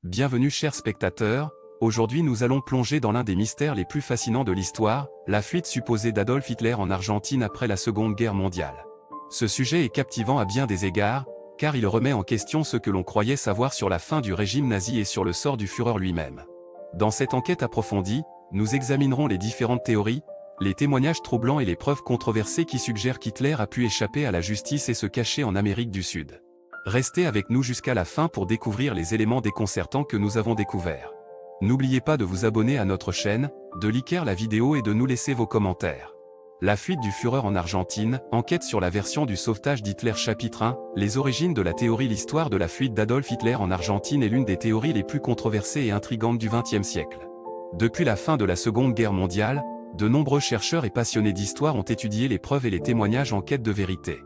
Bienvenue chers spectateurs, aujourd'hui nous allons plonger dans l'un des mystères les plus fascinants de l'histoire, la fuite supposée d'Adolf Hitler en Argentine après la Seconde Guerre mondiale. Ce sujet est captivant à bien des égards, car il remet en question ce que l'on croyait savoir sur la fin du régime nazi et sur le sort du Führer lui-même. Dans cette enquête approfondie, nous examinerons les différentes théories, les témoignages troublants et les preuves controversées qui suggèrent qu'Hitler a pu échapper à la justice et se cacher en Amérique du Sud. Restez avec nous jusqu'à la fin pour découvrir les éléments déconcertants que nous avons découverts. N'oubliez pas de vous abonner à notre chaîne, de liker la vidéo et de nous laisser vos commentaires. La fuite du Führer en Argentine, enquête sur la version du sauvetage d'Hitler chapitre 1, les origines de la théorie. L'histoire de la fuite d'Adolf Hitler en Argentine est l'une des théories les plus controversées et intrigantes du XXe siècle. Depuis la fin de la Seconde Guerre mondiale, de nombreux chercheurs et passionnés d'histoire ont étudié les preuves et les témoignages en quête de vérité.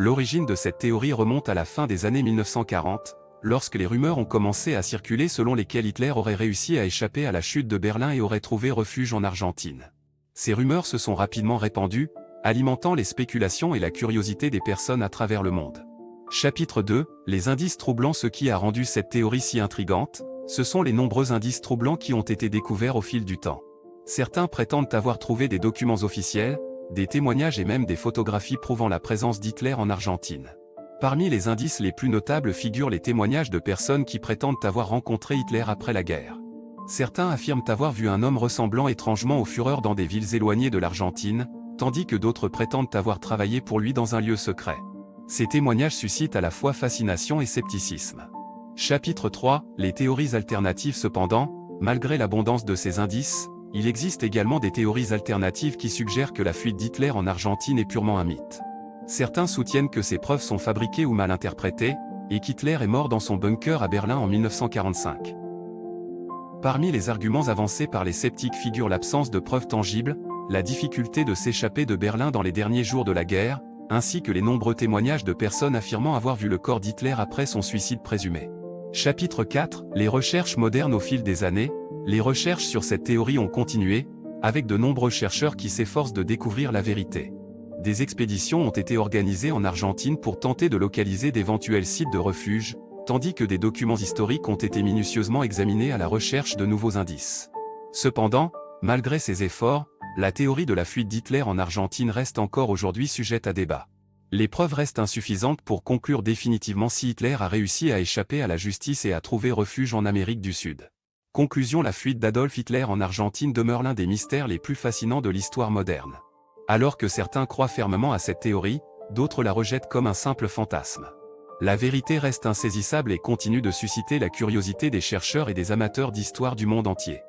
L'origine de cette théorie remonte à la fin des années 1940, lorsque les rumeurs ont commencé à circuler selon lesquelles Hitler aurait réussi à échapper à la chute de Berlin et aurait trouvé refuge en Argentine. Ces rumeurs se sont rapidement répandues, alimentant les spéculations et la curiosité des personnes à travers le monde. Chapitre 2, les indices troublants. Ce qui a rendu cette théorie si intrigante, ce sont les nombreux indices troublants qui ont été découverts au fil du temps. Certains prétendent avoir trouvé des documents officiels, des témoignages et même des photographies prouvant la présence d'Hitler en Argentine. Parmi les indices les plus notables figurent les témoignages de personnes qui prétendent avoir rencontré Hitler après la guerre. Certains affirment avoir vu un homme ressemblant étrangement au Führer dans des villes éloignées de l'Argentine, tandis que d'autres prétendent avoir travaillé pour lui dans un lieu secret. Ces témoignages suscitent à la fois fascination et scepticisme. Chapitre 3, les théories alternatives. Cependant, malgré l'abondance de ces indices, il existe également des théories alternatives qui suggèrent que la fuite d'Hitler en Argentine est purement un mythe. Certains soutiennent que ces preuves sont fabriquées ou mal interprétées, et qu'Hitler est mort dans son bunker à Berlin en 1945. Parmi les arguments avancés par les sceptiques figure l'absence de preuves tangibles, la difficulté de s'échapper de Berlin dans les derniers jours de la guerre, ainsi que les nombreux témoignages de personnes affirmant avoir vu le corps d'Hitler après son suicide présumé. Chapitre 4, les recherches modernes. Au fil des années, les recherches sur cette théorie ont continué, avec de nombreux chercheurs qui s'efforcent de découvrir la vérité. Des expéditions ont été organisées en Argentine pour tenter de localiser d'éventuels sites de refuge, tandis que des documents historiques ont été minutieusement examinés à la recherche de nouveaux indices. Cependant, malgré ces efforts, la théorie de la fuite d'Hitler en Argentine reste encore aujourd'hui sujette à débat. Les preuves restent insuffisantes pour conclure définitivement si Hitler a réussi à échapper à la justice et à trouver refuge en Amérique du Sud. Conclusion. La fuite d'Adolf Hitler en Argentine demeure l'un des mystères les plus fascinants de l'histoire moderne. Alors que certains croient fermement à cette théorie, d'autres la rejettent comme un simple fantasme. La vérité reste insaisissable et continue de susciter la curiosité des chercheurs et des amateurs d'histoire du monde entier.